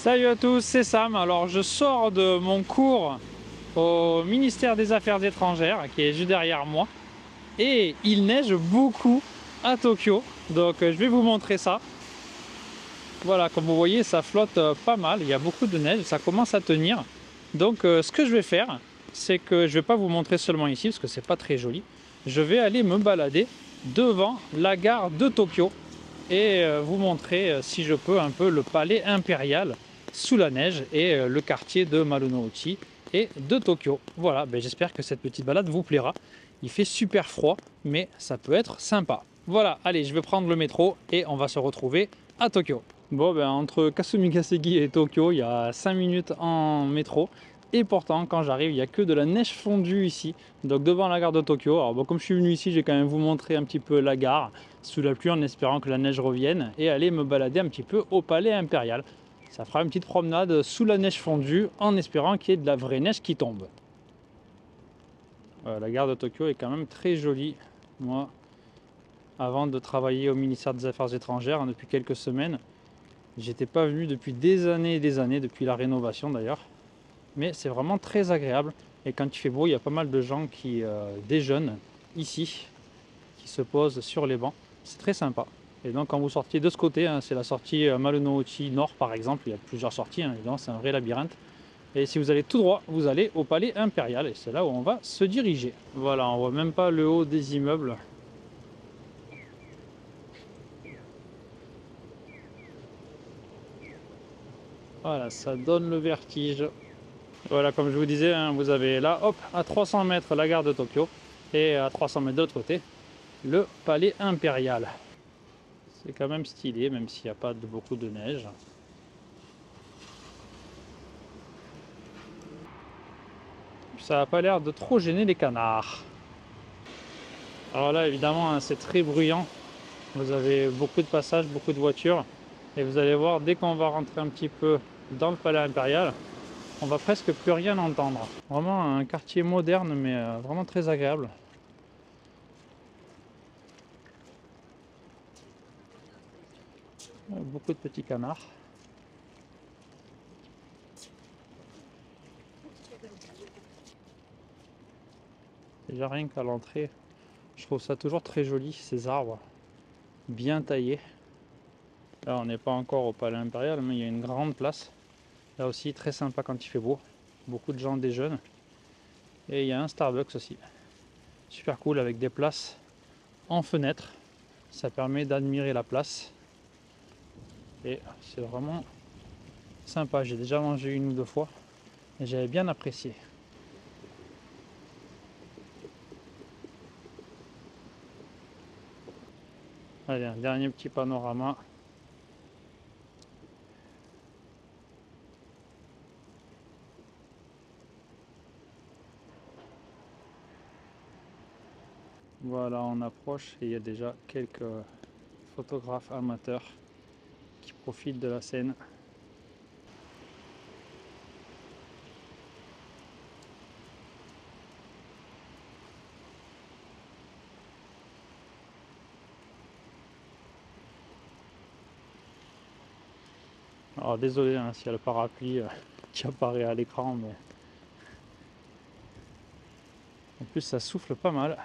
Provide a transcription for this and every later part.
Salut à tous, c'est Sam. Alors je sors de mon cours au ministère des Affaires étrangères qui est juste derrière moi et il neige beaucoup à Tokyo, donc je vais vous montrer ça. Voilà, comme vous voyez, ça flotte pas mal, il y a beaucoup de neige, ça commence à tenir. Donc ce que je vais faire, c'est que je vais pas vous montrer seulement ici parce que c'est pas très joli. Je vais aller me balader devant la gare de Tokyo et vous montrer, si je peux, un peu le palais impérial sous la neige et le quartier de Marunouchi et de Tokyo. Voilà, j'espère que cette petite balade vous plaira. Il fait super froid, mais ça peut être sympa. Voilà, allez, je vais prendre le métro et on va se retrouver à Tokyo. Bon, entre Kasumigaseki et Tokyo, il y a 5 minutes en métro. Et pourtant, quand j'arrive, il n'y a que de la neige fondue ici. Donc devant la gare de Tokyo. Alors comme je suis venu ici, j'ai quand même vous montrer un petit peu la gare sous la pluie en espérant que la neige revienne et aller me balader un petit peu au palais impérial. Ça fera une petite promenade sous la neige fondue en espérant qu'il y ait de la vraie neige qui tombe. La gare de Tokyo est quand même très jolie. Moi, avant de travailler au ministère des Affaires étrangères, depuis quelques semaines, j'étais pas venu depuis des années et des années, depuis la rénovation d'ailleurs. Mais c'est vraiment très agréable. Et quand il fait beau, il y a pas mal de gens qui déjeunent ici, qui se posent sur les bancs. C'est très sympa. Et donc quand vous sortiez de ce côté, c'est la sortie Marunouchi Nord par exemple, il y a plusieurs sorties, évidemment c'est un vrai labyrinthe. Et si vous allez tout droit, vous allez au palais impérial et c'est là où on va se diriger. Voilà, on voit même pas le haut des immeubles. Voilà, ça donne le vertige. Voilà, comme je vous disais, vous avez là, hop, à 300 mètres la gare de Tokyo et à 300 mètres de l'autre côté, le palais impérial. C'est quand même stylé, même s'il n'y a pas beaucoup de neige. Ça n'a pas l'air de trop gêner les canards. Alors là, évidemment, c'est très bruyant. Vous avez beaucoup de passages, beaucoup de voitures. Et vous allez voir, dès qu'on va rentrer un petit peu dans le palais impérial, on va presque plus rien entendre. Vraiment un quartier moderne, mais vraiment très agréable. Beaucoup de petits canards. Déjà rien qu'à l'entrée, je trouve ça toujours très joli, ces arbres bien taillés. Là on n'est pas encore au palais impérial, mais il y a une grande place. Là aussi très sympa quand il fait beau. Beaucoup de gens déjeunent. Et il y a un Starbucks aussi. Super cool avec des places en fenêtre. Ça permet d'admirer la place. Et c'est vraiment sympa. J'ai déjà mangé une ou deux fois et j'avais bien apprécié. Allez, un dernier petit panorama. Voilà, on approche et il y a déjà quelques photographes amateurs qui profitent de la scène. Alors désolé s'il y a le parapluie qui apparaît à l'écran, mais en plus ça souffle pas mal.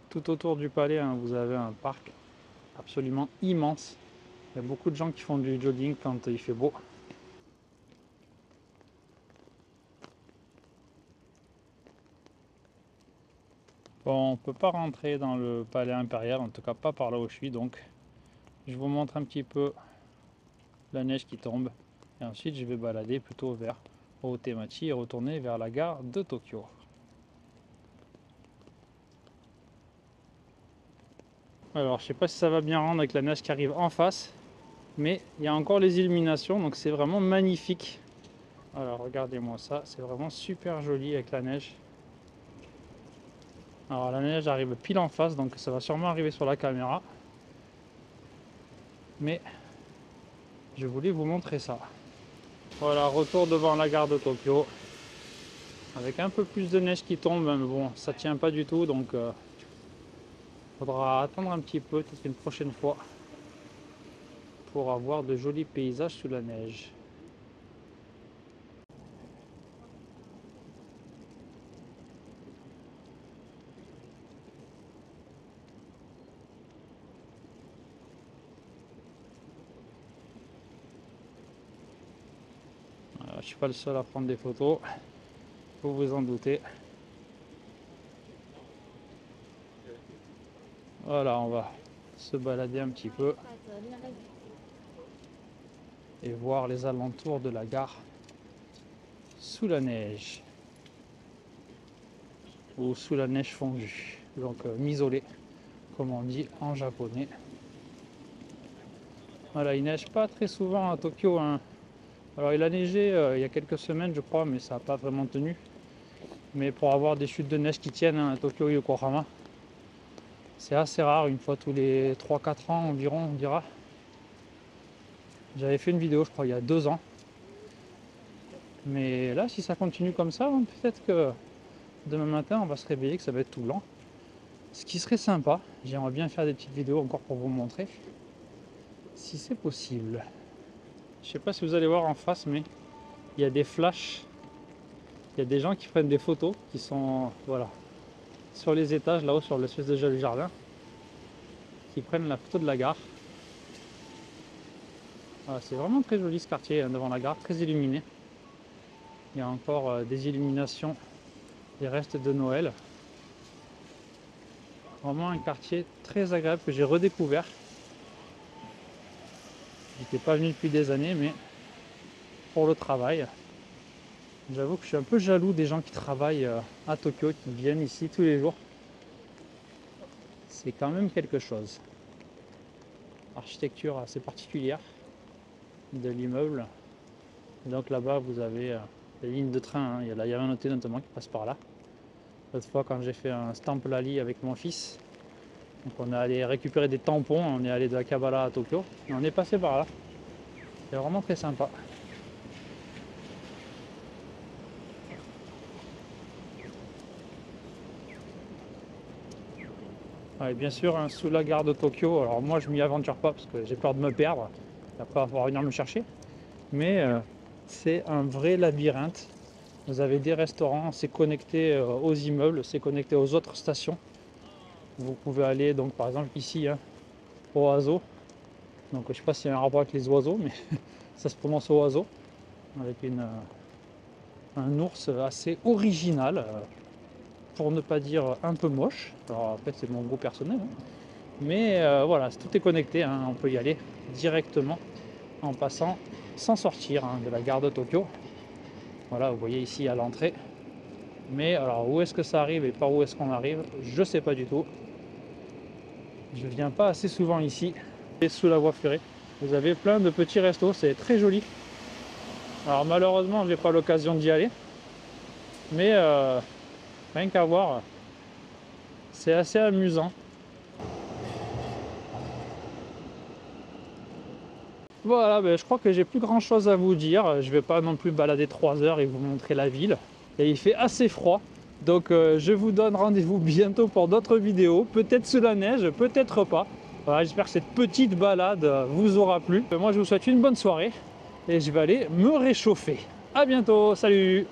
Tout autour du palais, vous avez un parc absolument immense. Il y a beaucoup de gens qui font du jogging quand il fait beau. Bon, on peut pas rentrer dans le palais impérial, en tout cas pas par là où je suis, donc je vous montre un petit peu la neige qui tombe. Et ensuite je vais balader plutôt vers Otemachi et retourner vers la gare de Tokyo. Alors je sais pas si ça va bien rendre avec la neige qui arrive en face, mais il y a encore les illuminations, donc c'est vraiment magnifique. Alors regardez-moi ça, c'est vraiment super joli avec la neige. Alors la neige arrive pile en face, donc ça va sûrement arriver sur la caméra. Mais je voulais vous montrer ça. Voilà, retour devant la gare de Tokyo. avec un peu plus de neige qui tombe, mais bon, ça tient pas du tout, donc faudra attendre un petit peu, peut-être une prochaine fois, pour avoir de jolis paysages sous la neige. Voilà, je suis pas le seul à prendre des photos, vous vous en doutez. Voilà, on va se balader un petit peu et voir les alentours de la gare sous la neige ou sous la neige fondue, donc misolé comme on dit en japonais. Voilà, il neige pas très souvent à Tokyo, hein. Alors il a neigé il y a quelques semaines je crois, mais ça n'a pas vraiment tenu. Mais pour avoir des chutes de neige qui tiennent, hein, à Tokyo et Yokohama, c'est assez rare, une fois tous les 3-4 ans environ on dira. J'avais fait une vidéo je crois il y a 2 ans. Mais là si ça continue comme ça, hein, peut-être que demain matin on va se réveiller que ça va être tout blanc. Ce qui serait sympa, j'aimerais bien faire des petites vidéos encore pour vous montrer. Si c'est possible. Je sais pas si vous allez voir en face, mais il y a des flashs. Il y a des gens qui prennent des photos qui sont voilà sur les étages là-haut sur l'espèce de joli jardin, qui prennent la photo de la gare. Voilà, c'est vraiment très joli ce quartier hein, devant la gare, très illuminé. Il y a encore des illuminations, des restes de Noël. Vraiment un quartier très agréable que j'ai redécouvert. J'étais pas venu depuis des années, mais pour le travail. J'avoue que je suis un peu jaloux des gens qui travaillent à Tokyo, qui viennent ici tous les jours. C'est quand même quelque chose. Architecture assez particulière de l'immeuble. Donc là-bas, vous avez les lignes de train. Hein. Il y a la Yamanote notamment qui passe par là. L'autre fois, quand j'ai fait un stamp Lali avec mon fils, donc on est allé récupérer des tampons. On est allé de Akihabara à Tokyo. Et on est passé par là. C'est vraiment très sympa. Ouais, bien sûr, hein, sous la gare de Tokyo, alors moi je m'y aventure pas parce que j'ai peur de me perdre, après avoir venir me chercher, mais c'est un vrai labyrinthe. Vous avez des restaurants, c'est connecté aux immeubles, c'est connecté aux autres stations. Vous pouvez aller donc par exemple ici, hein, au oiseau, donc je sais pas s'il y a un rapport avec les oiseaux, mais ça se prononce oiseau, avec un ours assez original. Pour ne pas dire un peu moche. Alors après c'est mon goût personnel, hein. Mais voilà, tout est connecté, hein. On peut y aller directement en passant sans sortir hein, de la gare de Tokyo. Voilà, vous voyez ici à l'entrée. Mais alors où est-ce que ça arrive et par où est-ce qu'on arrive, je sais pas du tout. Je viens pas assez souvent ici. Et sous la voie ferrée, vous avez plein de petits restos, c'est très joli. Alors malheureusement, j'ai pas l'occasion d'y aller, mais rien qu'à voir, c'est assez amusant. Voilà, ben, je crois que j'ai plus grand chose à vous dire. Je vais pas non plus balader 3 heures et vous montrer la ville. Et il fait assez froid. Donc je vous donne rendez-vous bientôt pour d'autres vidéos. Peut-être sous la neige, peut-être pas. Voilà, j'espère que cette petite balade vous aura plu. Moi je vous souhaite une bonne soirée. Et je vais aller me réchauffer. À bientôt, salut!